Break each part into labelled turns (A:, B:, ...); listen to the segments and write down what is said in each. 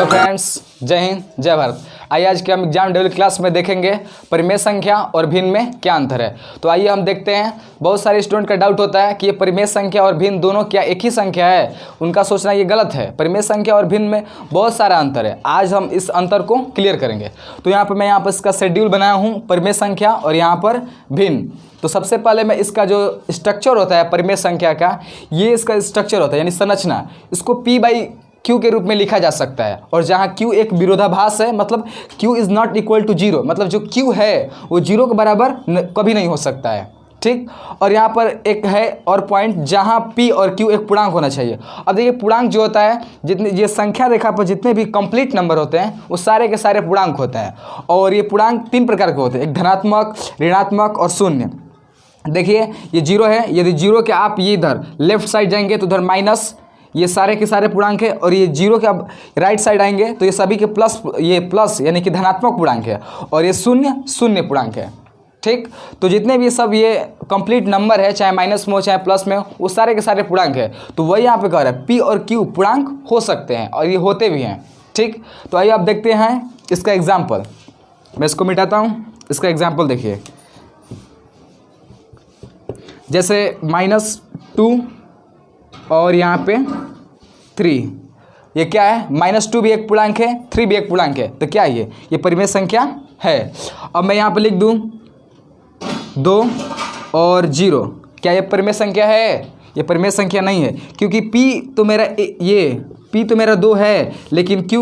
A: Hello friends, जय हिंद जय भारत। आइए आज के हम एग्जाम डेली क्लास में देखेंगे परिमेय संख्या और भिन्न में क्या अंतर है। तो आइए हम देखते हैं। बहुत सारे स्टूडेंट का डाउट होता है कि ये परिमेय संख्या और भिन्न दोनों क्या एक ही संख्या है। उनका सोचना ये गलत है। परिमेय संख्या और भिन्न में बहुत सारा अंतर है। आज हम इस अंतर को क्लियर करेंगे। तो यहाँ पर मैं इसका शेड्यूल बनाया हूँ, परिमेय संख्या और यहाँ पर भिन्न। तो सबसे पहले मैं इसका जो स्ट्रक्चर होता है परिमेय संख्या का, ये इसका स्ट्रक्चर होता है यानी संरचना, इसको P/Q के रूप में लिखा जा सकता है। और जहाँ Q एक विरोधाभास है, मतलब Q is not equal to zero, मतलब जो Q है वो जीरो के बराबर कभी नहीं हो सकता है, ठीक। और यहाँ पर एक है और पॉइंट जहाँ P और Q एक पूर्णांक होना चाहिए। अब देखिए पूर्णांक जो होता है, जितने ये संख्या रेखा पर जितने भी कंप्लीट नंबर होते हैं वो सारे के सारे पूर्णांक होते हैं। और ये पूर्णांक तीन प्रकार के होते हैं, एक धनात्मक, ऋणात्मक और शून्य। देखिए ये जीरो है, यदि जीरो के आप ये इधर लेफ्ट साइड जाएंगे तो उधर माइनस, ये सारे के सारे पूर्णांक है। और ये जीरो के अब राइट साइड आएंगे तो ये सभी के प्लस, ये प्लस यानी कि धनात्मक पूर्णांक है। और ये शून्य शून्य पूर्णांक है, ठीक। तो जितने भी सब ये कंप्लीट नंबर है, चाहे माइनस में हो चाहे प्लस में हो, वो सारे के सारे पूर्णांक है। तो वही यहाँ पे कह रहा है P और Q पूर्णांक हो सकते हैं और ये होते भी हैं, ठीक। तो आइए आप देखते हैं इसका एग्जाम्पल। मैं इसको मिटाता हूँ। इसका एग्जाम्पल देखिए, जैसे -2 और यहाँ पे 3, ये क्या है? -2 भी एक पूर्णांक है, 3 भी एक पूर्णांक है। तो क्या है ये परिमेय संख्या है। अब मैं यहाँ पे लिख दूँ 2 और 0, क्या ये परिमेय संख्या है? ये परिमेय संख्या नहीं है, क्योंकि P तो मेरा 2 है लेकिन Q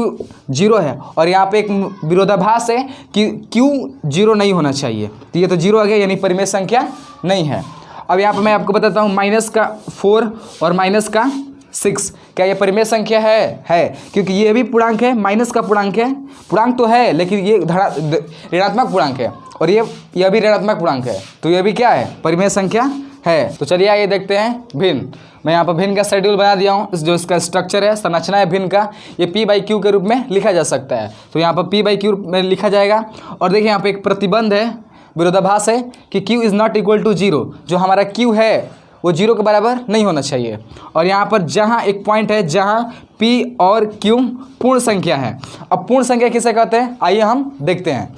A: 0 है। और यहाँ पे एक विरोधाभास है कि Q 0 नहीं होना चाहिए, तो ये तो 0 आ गया, यानी परिमेय संख्या नहीं है। अब यहाँ पर मैं आपको बताता हूँ -4 और -6, क्या ये परिमेय संख्या है, क्योंकि ये भी पूर्णांक है, माइनस का पूर्णांक है, पूर्णांक तो है लेकिन ये ऋणात्मक पूर्णांक है और ये भी ऋणात्मक पूर्णांक है। तो ये भी क्या है? परिमेय संख्या है। तो चलिए आइए देखते हैं भिन्न। मैं यहाँ पर भिन्न का शेड्यूल बना दिया हूँ। जो इसका स्ट्रक्चर है, संरचना है भिन्न का, ये P/Q के रूप में लिखा जा सकता है। तो यहाँ पर P/Q में लिखा जाएगा। और देखिए यहाँ पर एक प्रतिबंध है, विरोधाभास है कि Q is not equal to zero, जो हमारा Q है वो जीरो के बराबर नहीं होना चाहिए। और यहाँ पर जहाँ एक पॉइंट है जहाँ P और Q पूर्ण संख्या है। अब पूर्ण संख्या किसे कहते हैं, आइए हम देखते हैं।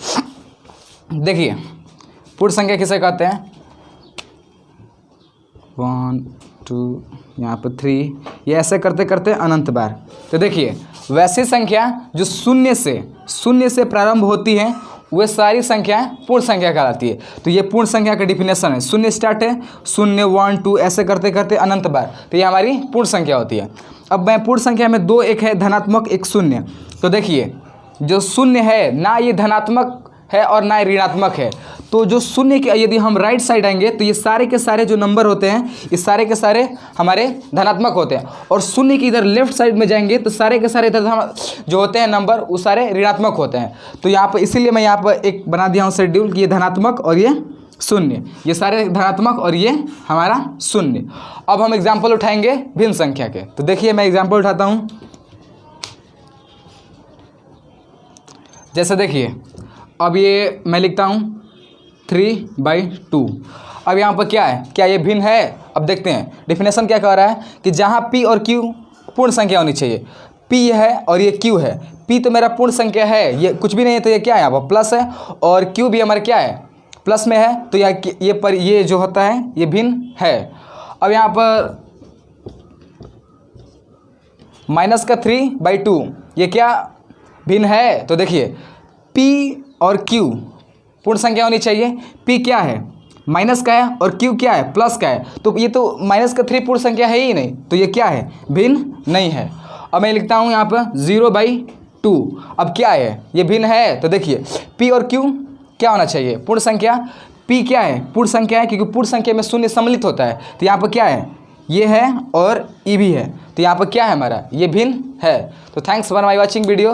A: देखिए पूर्ण संख्या किसे कहते हैं, 1 2 यहाँ पर 3, ये ऐसे करते करते अनंत बार। तो देखिए वैसी संख्या जो शून्य से प्रारंभ होती है वे सारी संख्याएं पूर्ण संख्या कहलाती है। तो ये पूर्ण संख्या का डिफिनेशन है, शून्य स्टार्ट है, 0 1 2 ऐसे करते करते अनंत बार, तो ये हमारी पूर्ण संख्या होती है। अब मैं पूर्ण संख्या में 2 एक है धनात्मक, एक शून्य। तो देखिए जो शून्य है ना ये धनात्मक है और ना ऋणात्मक है। तो जो शून्य के यदि हम राइट साइड आएंगे तो ये सारे के सारे जो नंबर होते हैं ये सारे के सारे हमारे धनात्मक होते हैं। और शून्य की इधर लेफ्ट साइड में जाएंगे तो सारे के सारे इधर जो होते हैं नंबर वो सारे ऋणात्मक होते हैं। तो यहाँ पर इसीलिए मैं यहाँ पर एक बना दिया हूँ शेड्यूल कि ये धनात्मक और ये शून्य, ये सारे धनात्मक और ये हमारा शून्य। अब हम एग्जाम्पल उठाएंगे भिन्न संख्या के। तो देखिए मैं एग्जाम्पल उठाता हूँ। जैसे देखिए अब ये मैं लिखता हूँ 3/2। अब यहाँ पर क्या है, क्या ये भिन्न है? अब देखते हैं डिफिनेशन क्या कह रहा है कि जहाँ P और Q पूर्ण संख्या होनी चाहिए। P है और ये Q है। P तो मेरा पूर्ण संख्या है, ये कुछ भी नहीं है, तो ये क्या है यहाँ पर प्लस है। और Q भी हमारा क्या है, प्लस में है, तो ये जो होता है ये भिन्न है। अब यहाँ पर -3/2, ये क्या भिन्न है? तो देखिए P और Q पूर्ण संख्या होनी चाहिए। P क्या है, माइनस का है, और Q क्या है, प्लस का है। तो ये तो -3 पूर्ण संख्या है ही नहीं, तो ये क्या है, भिन्न नहीं है। अब मैं लिखता हूँ यहाँ पर 0/2। अब क्या है, ये भिन्न है। तो देखिए P और Q क्या होना चाहिए, पूर्ण संख्या। P क्या है, पूर्ण संख्या है, क्योंकि पूर्ण संख्या में शून्य सम्मिलित होता है। तो यहाँ पर क्या है, ये है और E भी है, तो यहाँ पर क्या है हमारा, ये भिन्न है। तो thanks for my watching video.